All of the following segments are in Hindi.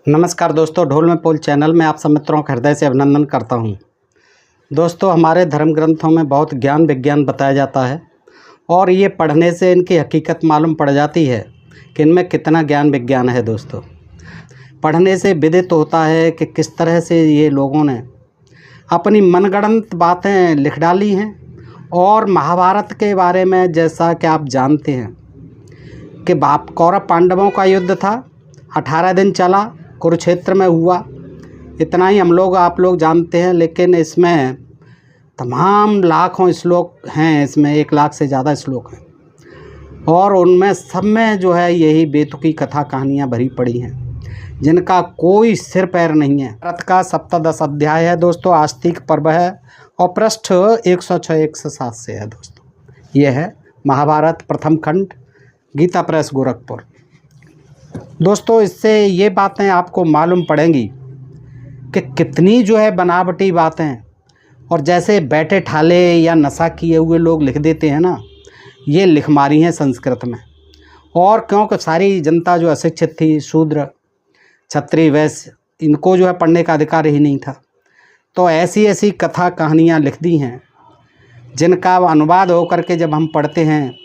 नमस्कार दोस्तों, ढोल में पोल चैनल में आप सब मित्रों का हृदय से अभिनंदन करता हूं। दोस्तों, हमारे धर्म ग्रंथों में बहुत ज्ञान विज्ञान बताया जाता है और ये पढ़ने से इनकी हकीकत मालूम पड़ जाती है कि इनमें कितना ज्ञान विज्ञान है। दोस्तों, पढ़ने से विदित होता है कि किस तरह से ये लोगों ने अपनी मनगढ़ंत बातें लिख डाली हैं। और महाभारत के बारे में जैसा कि आप जानते हैं कि कौरव पांडवों का युद्ध था, 18 दिन चला, कुरुक्षेत्र में हुआ। इतना ही हम लोग आप लोग जानते हैं, लेकिन इसमें तमाम लाखों श्लोक हैं। इसमें 1 लाख से ज़्यादा श्लोक हैं और उनमें सब में जो है यही बेतुकी कथा कहानियाँ भरी पड़ी हैं जिनका कोई सिर पैर नहीं है। भारत का 17 अध्याय है दोस्तों, आस्तिक पर्व है और पृष्ठ 106-107 से है। दोस्तों, यह है महाभारत प्रथम खंड, गीता प्रेस गोरखपुर। दोस्तों, इससे ये बातें आपको मालूम पड़ेंगी कि कितनी जो है बनावटी बातें और जैसे बैठे ठाले या नशा किए हुए लोग लिख देते हैं ना, ये लिखमारी हैं संस्कृत में। और क्योंकि सारी जनता जो अशिक्षित थी, शूद्र क्षत्रिय वैश्य, इनको जो है पढ़ने का अधिकार ही नहीं था, तो ऐसी ऐसी कथा कहानियाँ लिख दी हैं जिनका अनुवाद होकर के जब हम पढ़ते हैं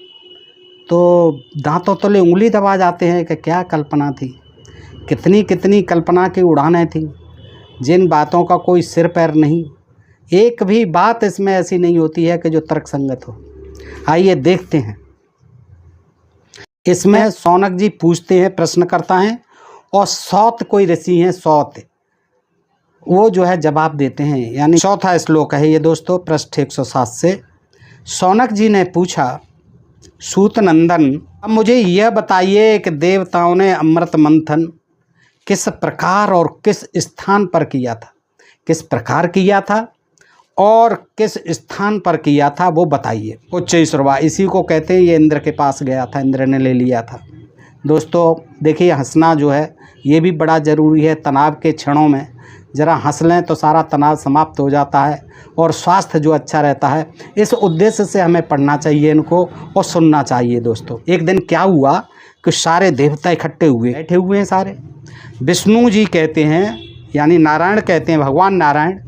तो दांतों तले उंगली दबा जाते हैं कि क्या कल्पना थी, कितनी कितनी कल्पना की उड़ानें थीं, जिन बातों का कोई सिर पैर नहीं। एक भी बात इसमें ऐसी नहीं होती है कि जो तर्क संगत हो। आइए देखते हैं। इसमें शौनक जी पूछते हैं, प्रश्न करता है और सौत कोई ऋषि हैं, सौत, वो जो है जवाब देते हैं। यानी चौथा श्लोक है ये दोस्तों, पृष्ठ 107 से। शौनक जी ने पूछा, सूत नंदन, अब मुझे यह बताइए कि देवताओं ने अमृत मंथन किस प्रकार और किस स्थान पर किया था। किस प्रकार किया था और किस स्थान पर किया था वो बताइए। उच्च ईश्वरवा, इसी को कहते हैं। ये इंद्र के पास गया था, इंद्र ने ले लिया था। दोस्तों देखिए, हंसना जो है ये भी बड़ा ज़रूरी है। तनाव के क्षणों में ज़रा हंस लें तो सारा तनाव समाप्त हो जाता है और स्वास्थ्य जो अच्छा रहता है। इस उद्देश्य से हमें पढ़ना चाहिए इनको और सुनना चाहिए। दोस्तों, एक दिन क्या हुआ कि सारे देवता इकट्ठे हुए, बैठे हुए हैं सारे। विष्णु जी कहते हैं, यानी नारायण कहते हैं, भगवान नारायण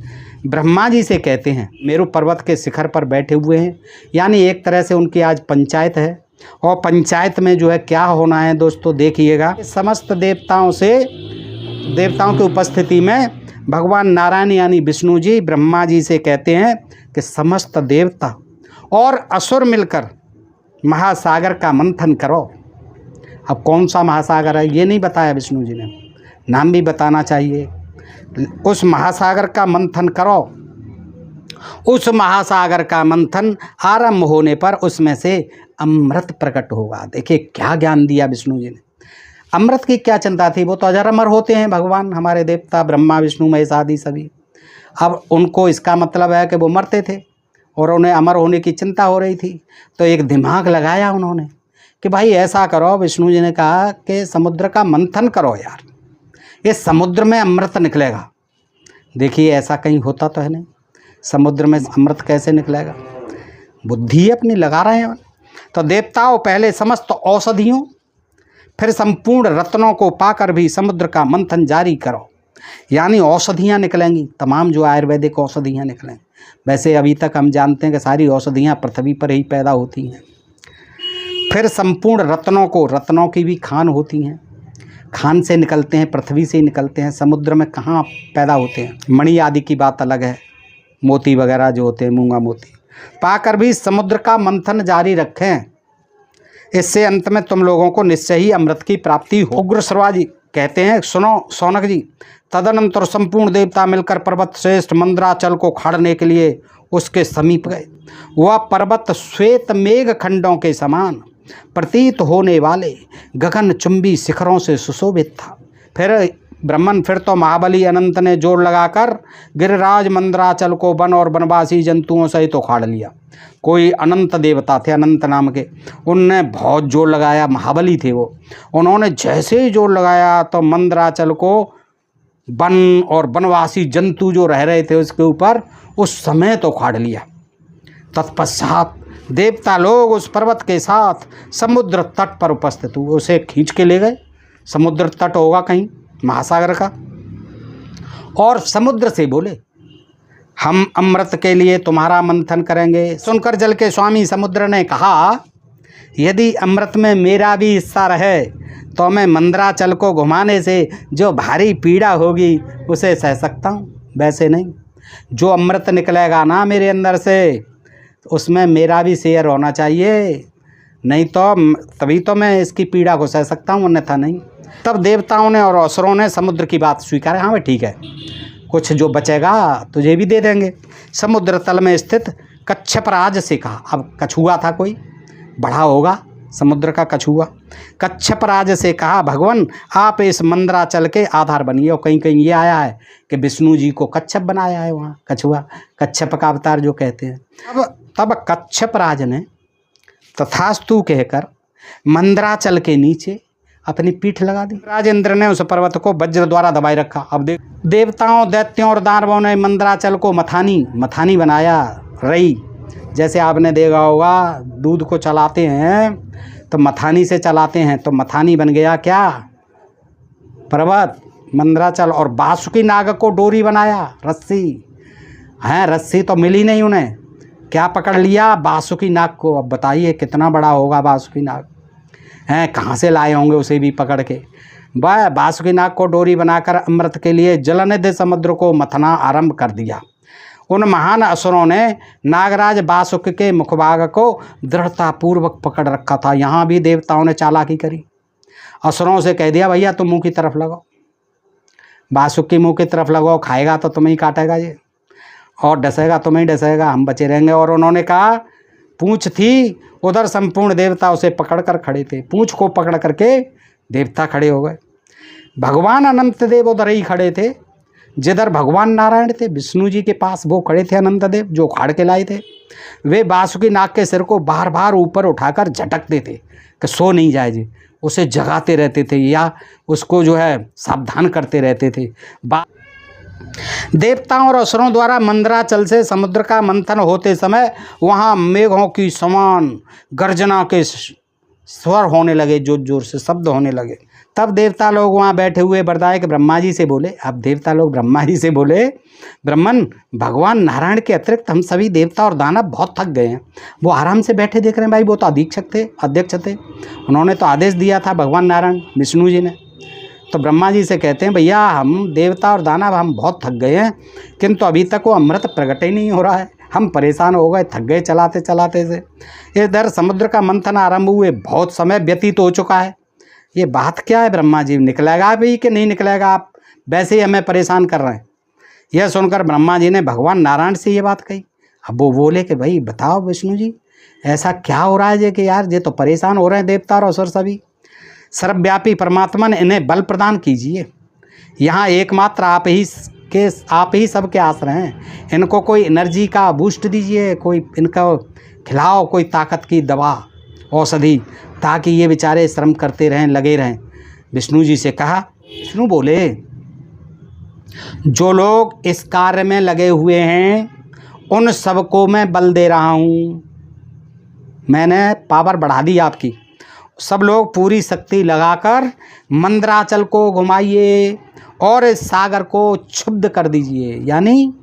ब्रह्मा जी से कहते हैं, मेरु पर्वत के शिखर पर बैठे हुए हैं। यानी एक तरह से उनकी आज पंचायत है और पंचायत में जो है क्या होना है दोस्तों, देखिएगा। समस्त देवताओं की उपस्थिति में भगवान नारायण यानी विष्णु जी ब्रह्मा जी से कहते हैं कि समस्त देवता और असुर मिलकर महासागर का मंथन करो। अब कौन सा महासागर है ये नहीं बताया विष्णु जी ने, नाम भी बताना चाहिए। उस महासागर का मंथन करो। उस महासागर का मंथन आरंभ होने पर उसमें से अमृत प्रकट होगा। देखिए क्या ज्ञान दिया विष्णु जी ने। अमृत की क्या चिंता थी, वो तो अजर अमर होते हैं भगवान, हमारे देवता ब्रह्मा विष्णु महेश आदि सभी। अब उनको इसका मतलब है कि वो मरते थे और उन्हें अमर होने की चिंता हो रही थी। तो एक दिमाग लगाया उन्होंने कि भाई ऐसा करो, विष्णु जी ने कहा कि समुद्र का मंथन करो यार, इस समुद्र में अमृत निकलेगा। देखिए ऐसा कहीं होता तो है नहीं, समुद्र में अमृत कैसे निकलेगा। बुद्धि अपनी लगा रहे हैं। तो देवताओं पहले समस्त औषधियों फिर संपूर्ण रत्नों को पाकर भी समुद्र का मंथन जारी करो। यानी औषधियाँ निकलेंगी, तमाम जो आयुर्वेदिक औषधियाँ निकलेंगी। वैसे अभी तक हम जानते हैं कि सारी औषधियाँ पृथ्वी पर ही पैदा होती हैं। फिर संपूर्ण रत्नों की भी खान होती हैं, खान से निकलते हैं, पृथ्वी से ही निकलते हैं, समुद्र में कहाँ पैदा होते हैं। मणि आदि की बात अलग है, मोती वगैरह जो होते हैं, मूंगा मोती पाकर भी समुद्र का मंथन जारी रखें। इससे अंत में तुम लोगों को निश्चय ही अमृत की प्राप्ति हो। उग्र श्रवा जी कहते हैं, सुनो शौनक जी, तदनंतर संपूर्ण देवता मिलकर पर्वत श्रेष्ठ मंदराचल को खाड़ने के लिए उसके समीप गए। वह पर्वत श्वेत मेघ खंडों के समान प्रतीत होने वाले गगन चुंबी शिखरों से सुशोभित था। फिर तो महाबली अनंत ने जोर लगाकर गिरिराज मंदराचल को वन और वनवासी जंतुओं सहित तो उखाड़ लिया। कोई अनंत देवता थे, अनंत नाम के, उनने बहुत जोर लगाया, महाबली थे वो। उन्होंने जैसे ही जोर लगाया तो मंदराचल को वन और वनवासी जंतु जो रह रहे थे उसके ऊपर उस समय तो उखाड़ लिया। तत्पश्चात देवता लोग उस पर्वत के साथ समुद्र तट पर उपस्थित हुए, उसे खींच के ले गए। समुद्र तट होगा कहीं महासागर का। और समुद्र से बोले, हम अमृत के लिए तुम्हारा मंथन करेंगे। सुनकर जल के स्वामी समुद्र ने कहा, यदि अमृत में मेरा भी हिस्सा रहे तो मैं मंदराचल को घुमाने से जो भारी पीड़ा होगी उसे सह सकता हूँ, वैसे नहीं। जो अमृत निकलेगा ना मेरे अंदर से, उसमें मेरा भी शेयर होना चाहिए, नहीं तो तभी तो मैं इसकी पीड़ा को सह सकता हूँ, अन्यथा नहीं। तब देवताओं ने और असुरों ने समुद्र की बात स्वीकार, हाँ भाई ठीक है, कुछ जो बचेगा तुझे भी दे देंगे। समुद्र तल में स्थित कच्छपराज से कहा, अब कछुआ था कोई बड़ा होगा, समुद्र का कछुआ। कच्छपराज से कहा, भगवान आप इस मंदराचल के आधार बनिए। और कहीं कहीं ये आया है कि विष्णु जी को कच्छप बनाया है, वहाँ कछुआ, कच्छप का अवतार जो कहते हैं। तब कच्छपराज ने तथास्तु कहकर मंदराचल के नीचे अपनी पीठ लगा दी। राजेंद्र ने उस पर्वत को वज्र द्वारा दबाए रखा। अब देवताओं, दैत्यों और दानवों ने मंदराचल को मथानी बनाया। रई, जैसे आपने देखा होगा दूध को चलाते हैं तो मथानी से चलाते हैं, तो मथानी बन गया क्या, पर्वत मंदराचल। और बासुकी नाग को डोरी बनाया, रस्सी हैं, रस्सी तो मिली नहीं उन्हें, क्या पकड़ लिया, बासुकी नाग को। अब बताइए कितना बड़ा होगा बासुकी नाग, हैं कहाँ से लाए होंगे उसे भी पकड़ के। वह बासुकी नाग को डोरी बनाकर अमृत के लिए जलनिधि समुद्र को मथना आरंभ कर दिया। उन महान असुरों ने नागराज बासुक के मुखभाग को दृढ़तापूर्वक पकड़ रखा था। यहाँ भी देवताओं ने चालाकी करी, असुरों से कह दिया, भैया तुम मुंह की तरफ लगाओ, बासुक के मुंह की तरफ लगाओ, खाएगा तो तुम्हें ही काटेगा ये, और डसेगा तुम्हें ही डसेगा, हम बचे रहेंगे। और उन्होंने कहा, पूंछ थी उधर, संपूर्ण देवता उसे पकड़ कर खड़े थे, पूंछ को पकड़ करके देवता खड़े हो गए। भगवान अनंत देव उधर ही खड़े थे जिधर भगवान नारायण थे, विष्णु जी के पास वो खड़े थे अनंत देव जो उखाड़ के लाए थे। वे बासुकी नाग के सिर को बार बार ऊपर उठाकर झटकते थे कि सो नहीं जाए जी, उसे जगाते रहते थे या उसको जो है सावधान करते रहते थे। देवताओं और असुरों द्वारा मंदराचल से समुद्र का मंथन होते समय वहाँ मेघों की समान गर्जना के स्वर होने लगे, जोर जोर से शब्द होने लगे। तब देवता लोग वहाँ बैठे हुए वरदायक ब्रह्मा जी से बोले, अब देवता लोग ब्रह्मा जी से बोले, ब्रह्मन भगवान नारायण के अतिरिक्त हम सभी देवता और दानव बहुत थक गए हैं। वो आराम से बैठे देख रहे हैं भाई, वो तो अध्यक्ष थे, उन्होंने तो आदेश दिया था भगवान नारायण विष्णु जी ने। तो ब्रह्मा जी से कहते हैं, भैया हम देवता और दानव हम बहुत थक गए हैं, किंतु अभी तक वो अमृत प्रकट ही नहीं हो रहा है, हम परेशान हो गए, थक गए चलाते चलाते से। इधर समुद्र का मंथन आरंभ हुए बहुत समय व्यतीत हो चुका है, ये बात क्या है ब्रह्मा जी, निकलेगा भी कि नहीं निकलेगा, आप वैसे ही हमें परेशान कर रहे हैं। यह सुनकर ब्रह्मा जी ने भगवान नारायण से ये बात कही। अब वो बोले कि भाई बताओ विष्णु जी, ऐसा क्या हो रहा है जे कि यार ये तो परेशान हो रहे हैं देवता और असुर सभी। सर्वव्यापी परमात्मा ने इन्हें बल प्रदान कीजिए, यहाँ एकमात्र आप ही सबके आश्रय हैं, इनको कोई एनर्जी का बूस्ट दीजिए, कोई इनको खिलाओ कोई ताकत की दवा औषधि, ताकि ये बेचारे श्रम करते रहें, लगे रहें। विष्णु जी से कहा, विष्णु बोले, जो लोग इस कार्य में लगे हुए हैं उन सबको मैं बल दे रहा हूँ, मैंने पावर बढ़ा दी आपकी। सब लोग पूरी शक्ति लगाकर मंदराचल को घुमाइए और इस सागर को क्षुब्ध कर दीजिए, यानी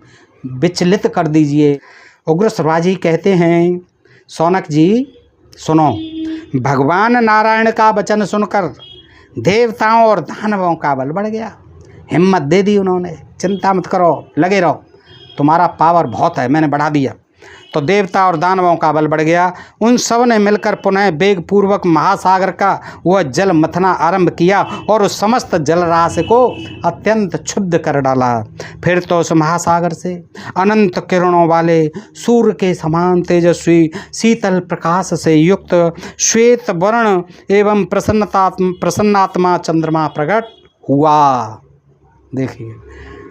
विचलित कर दीजिए। उग्र शिवाजी कहते हैं, शौनक जी सुनो, भगवान नारायण का वचन सुनकर देवताओं और दानवों का बल बढ़ गया, हिम्मत दे दी उन्होंने, चिंता मत करो, लगे रहो, तुम्हारा पावर बहुत है, मैंने बढ़ा दिया। तो देवता और दानवों का बल बढ़ गया। उन सब ने मिलकर पुनः वेग पूर्वक महासागर का वह जल मथना आरंभ किया और उस समस्त जलराशि को अत्यंत क्षुब्ध कर डाला। फिर तो उस महासागर से अनंत किरणों वाले सूर्य के समान तेजस्वी शीतल प्रकाश से युक्त श्वेत वर्ण एवं प्रसन्नात्मा चंद्रमा प्रकट हुआ। देखिए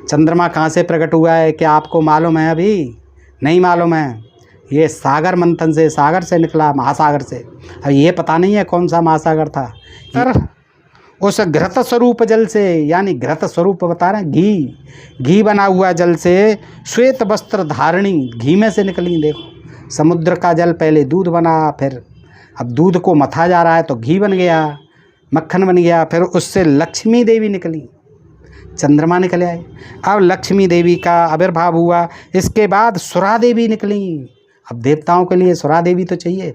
चंद्रमा कहाँ से प्रकट हुआ है, क्या आपको मालूम है? अभी नहीं मालूम है। ये सागर मंथन से, सागर से निकला, महासागर से। अब ये पता नहीं है कौन सा महासागर था। पर उस घृत स्वरूप जल से, यानी घृत स्वरूप बता रहे हैं, घी बना हुआ जल से श्वेत वस्त्र धारणी घी में से निकली। देखो समुद्र का जल पहले दूध बना, फिर अब दूध को मथा जा रहा है तो घी बन गया, मक्खन बन गया, फिर उससे लक्ष्मी देवी निकली। चंद्रमा निकले आए। अब लक्ष्मी देवी का आविर्भाव हुआ। इसके बाद सुरा देवी निकली। अब देवताओं के लिए सुरा देवी तो चाहिए,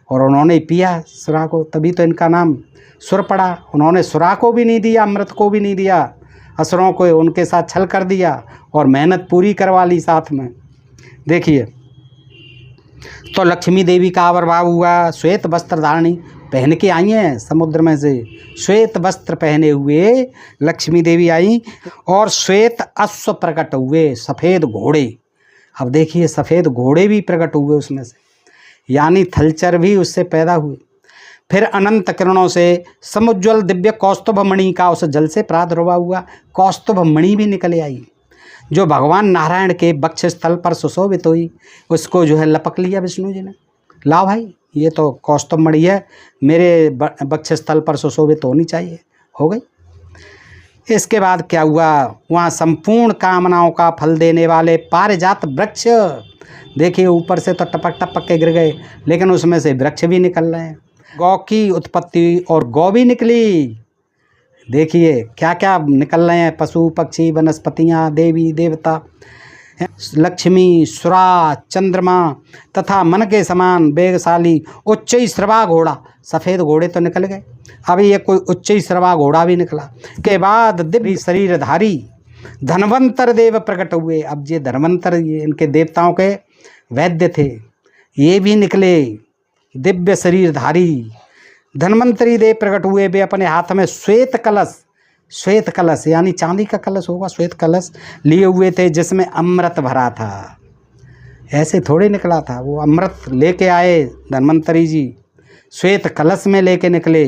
और उन्होंने पिया सुरा को, तभी तो इनका नाम सुर पड़ा। उन्होंने सुरा को भी नहीं दिया, अमृत को भी नहीं दिया, असुरों को उनके साथ छल कर दिया और मेहनत पूरी करवा ली साथ में। देखिए, तो लक्ष्मी देवी का आविर्भाव हुआ। श्वेत वस्त्र धारणी पहन के आई हैं समुद्र में से, श्वेत वस्त्र पहने हुए लक्ष्मी देवी आई, और श्वेत अश्व प्रकट हुए, सफ़ेद घोड़े। अब देखिए, सफ़ेद घोड़े भी प्रकट हुए उसमें से, यानी थलचर भी उससे पैदा हुए। फिर अनंत किरणों से समुज्वल दिव्य कौस्तुभ मणि का उस जल से प्रादुर्भाव हुआ। कौस्तुभ मणि भी निकले आई, जो भगवान नारायण के वक्ष स्थल पर सुशोभित हुई। उसको जो है लपक लिया विष्णु जी ने, लाओ भाई, ये तो कौस्तुभ मणि है, मेरे वक्ष स्थल पर सुशोभित होनी चाहिए, हो गई। इसके बाद क्या हुआ, वहाँ संपूर्ण कामनाओं का फल देने वाले पारिजात वृक्ष, देखिए ऊपर से तो टपक टपक के गिर गए, लेकिन उसमें से वृक्ष भी निकल रहे हैं। गौ की उत्पत्ति और गौ भी निकली। देखिए क्या क्या निकल रहे हैं, पशु पक्षी वनस्पतियाँ, देवी देवता, लक्ष्मी, सुरा, चंद्रमा तथा मन के समान वेगशाली उच्च श्रवा घोड़ा। सफ़ेद घोड़े तो निकल गए, अभी ये कोई उच्च श्रवा घोड़ा भी निकला। के बाद दिव्य शरीरधारी धनवंतर देव प्रकट हुए। अब ये धनवंतर, ये इनके देवताओं के वैद्य थे, ये भी निकले, दिव्य शरीरधारी धन्वंतरी देव प्रकट हुए। वे अपने हाथ में श्वेत कलश, श्वेत कलश यानी चांदी का कलश होगा, श्वेत कलश लिए हुए थे, जिसमें अमृत भरा था। ऐसे थोड़े निकला था, वो अमृत लेके आए धन्वंतरी जी, श्वेत कलश में लेके निकले।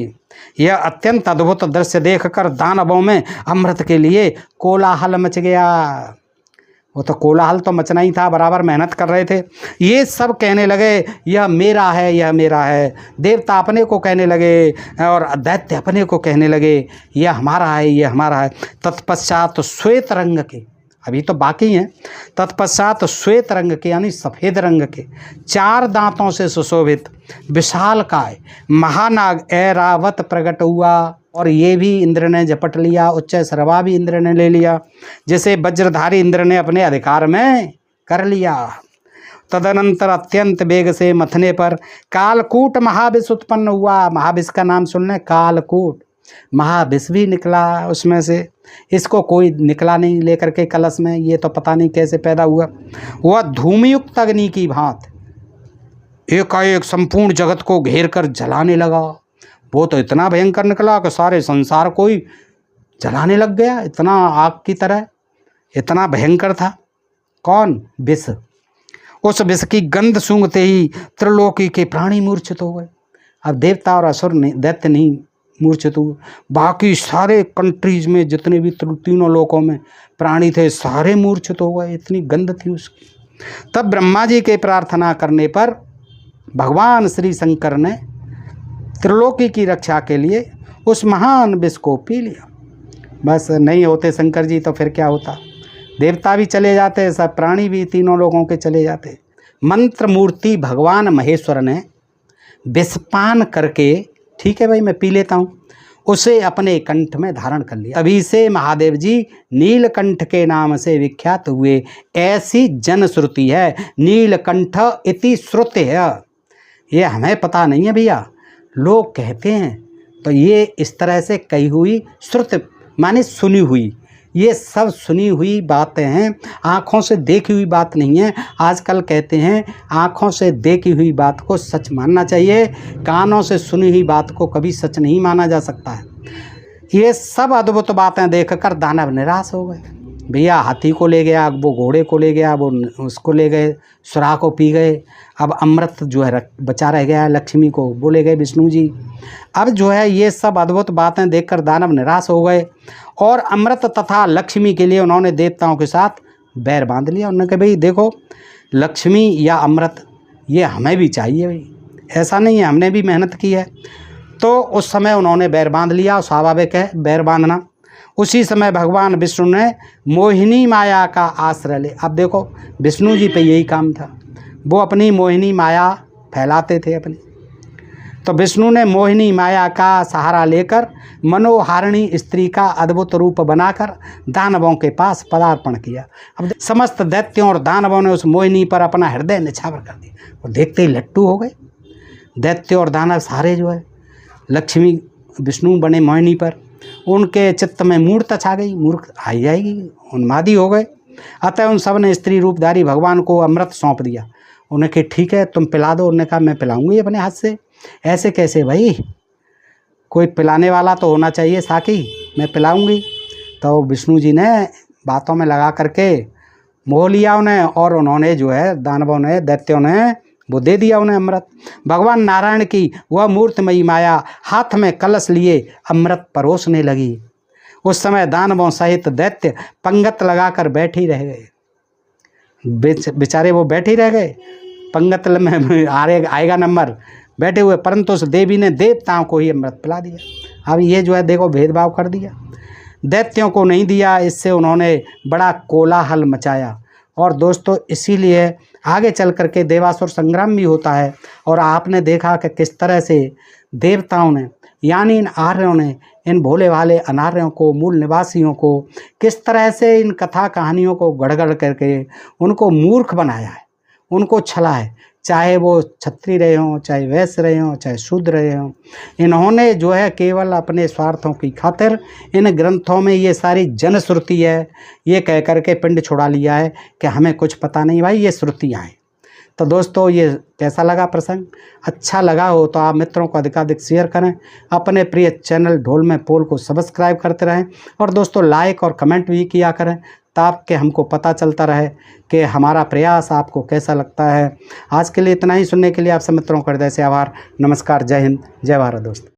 यह अत्यंत अद्भुत दृश्य देखकर दानवों में अमृत के लिए कोलाहल मच गया। वो तो कोलाहल तो मचना ही था, बराबर मेहनत कर रहे थे। ये सब कहने लगे यह मेरा है, यह मेरा है। देवता अपने को कहने लगे और दैत्य अपने को कहने लगे यह हमारा है, यह हमारा है। तत्पश्चात श्वेत रंग के, अभी तो बाकी हैं, तत्पश्चात श्वेत रंग के यानी सफ़ेद रंग के 4 दांतों से सुशोभित विशालकाय महानाग ऐरावत प्रकट हुआ, और ये भी इंद्र ने झपट लिया। उच्च श्रवा भी इंद्र ने ले लिया, जिसे वज्रधारी इंद्र ने अपने अधिकार में कर लिया। तदनंतर अत्यंत वेग से मथने पर कालकूट महाविष उत्पन्न हुआ। महाविष का नाम सुन लें, कालकूट महाविष भी निकला उसमें से। इसको कोई निकला नहीं लेकर के कलश में, ये तो पता नहीं कैसे पैदा हुआ। वह धूमयुक्त अग्नि की भांति एकाएक संपूर्ण जगत को घेर कर जलाने लगा। वो तो इतना भयंकर निकला कि सारे संसार को ही जलाने लग गया, इतना आग की तरह, इतना भयंकर था। कौन? विष। उस विष की गंध सूंघते ही त्रिलोकी के प्राणी मूर्छित हो गए। अब देवता और असुर नहीं, दैत्य नहीं मूर्छित हुए, बाकी सारे कंट्रीज में जितने भी तीनों लोकों में प्राणी थे सारे मूर्छित हो गए, इतनी गंध थी उसकी। तब ब्रह्मा जी के प्रार्थना करने पर भगवान श्री शंकर ने त्रिलोकी की रक्षा के लिए उस महान विष को पी लिया। बस नहीं होते शंकर जी तो फिर क्या होता, देवता भी चले जाते, सब प्राणी भी तीनों लोगों के चले जाते। मंत्र मूर्ति भगवान महेश्वर ने विषपान करके, ठीक है भाई मैं पी लेता हूँ, उसे अपने कंठ में धारण कर लिया। तभी से महादेव जी नीलकंठ के नाम से विख्यात हुए। ऐसी जनश्रुति है, नीलकंठ इति श्रुति है। ये हमें पता नहीं है भैया, लोग कहते हैं, तो ये इस तरह से कही हुई श्रुति माने सुनी हुई, ये सब सुनी हुई बातें हैं, आँखों से देखी हुई बात नहीं है। आजकल कहते हैं आँखों से देखी हुई बात को सच मानना चाहिए, कानों से सुनी हुई बात को कभी सच नहीं माना जा सकता है। ये सब अद्भुत बातें देखकर दानव निराश हो गए। भैया हाथी को ले गया, वो घोड़े को ले गया, वो उसको ले गए, सुरा को पी गए, अब अमृत जो है बचा रह गया है लक्ष्मी को, वो ले गए विष्णु जी। अब जो है ये सब अद्भुत बातें देखकर दानव निराश हो गए और अमृत तथा लक्ष्मी के लिए उन्होंने देवताओं के साथ बैर बांध लिया। उन्होंने कहा भाई देखो, लक्ष्मी या अमृत ये हमें भी चाहिए भाई, ऐसा नहीं है, हमने भी मेहनत की है। तो उस समय उन्होंने बैर बांध लिया, स्वाभाविक है बैर बांधना। उसी समय भगवान विष्णु ने मोहिनी माया का आश्रय ले। अब देखो विष्णु जी पे यही काम था, वो अपनी मोहिनी माया फैलाते थे अपनी। तो विष्णु ने मोहिनी माया का सहारा लेकर मनोहारिणी स्त्री का अद्भुत रूप बनाकर दानवों के पास पदार्पण किया। अब समस्त दैत्यों और दानवों ने उस मोहिनी पर अपना हृदय निछावर कर दिया और देखते ही लट्टू हो गए। दैत्य और दानव सारे जो है लक्ष्मी विष्णु बने मोहिनी पर, उनके चित्त में मूर्छा छा गई, मूर्ख आई जाएगी, उन्मादी हो गए। अतः उन सब ने स्त्री रूपधारी भगवान को अमृत सौंप दिया। उन्हें कि ठीक है तुम पिला दो। उन्होंने कहा मैं पिलाऊंगी अपने हाथ से। ऐसे कैसे भाई, कोई पिलाने वाला तो होना चाहिए साकी, मैं पिलाऊंगी। तो विष्णु जी ने बातों में लगा करके मोह लिया उन्हें, और उन्होंने जो है दानवों ने, दैत्यों ने वो दे दिया उन्हें अमृत। भगवान नारायण की वह मूर्तिमयी माया हाथ में कलश लिए अमृत परोसने लगी। उस समय दानवों सहित दैत्य पंगत लगाकर बैठ ही रह गए। बेचारे वो बैठे ही रह गए, पंगत में आएगा नंबर, बैठे हुए, परंतु उस देवी ने देवताओं को ही अमृत पिला दिया। अब ये जो है देखो भेदभाव कर दिया, दैत्यों को नहीं दिया। इससे उन्होंने बड़ा कोलाहल मचाया। और दोस्तों इसीलिए आगे चल करके देवासुर संग्राम भी होता है। और आपने देखा कि किस तरह से देवताओं ने, यानी इन आर्यों ने, इन भोले भाले अनार्यों को, मूल निवासियों को किस तरह से इन कथा कहानियों को गढ़ करके उनको मूर्ख बनाया है, उनको छला है। चाहे वो क्षत्रिय रहे हों, चाहे वैश्य रहे हों, चाहे शूद्र रहे हों, इन्होंने जो है केवल अपने स्वार्थों की खातिर इन ग्रंथों में ये सारी जनश्रुति है ये कह करके पिंड छुड़ा लिया है कि हमें कुछ पता नहीं भाई, ये श्रुतियाँ हैं। तो दोस्तों ये कैसा लगा प्रसंग? अच्छा लगा हो तो आप मित्रों को अधिकाधिक शेयर करें, अपने प्रिय चैनल ढोल में पोल को सब्सक्राइब करते रहें, और दोस्तों लाइक और कमेंट भी किया करें ताकि हमको पता चलता रहे कि हमारा प्रयास आपको कैसा लगता है। आज के लिए इतना ही। सुनने के लिए आप सब मित्रों का हृदय से आभार। नमस्कार, जय हिंद, जय भारत दोस्तों।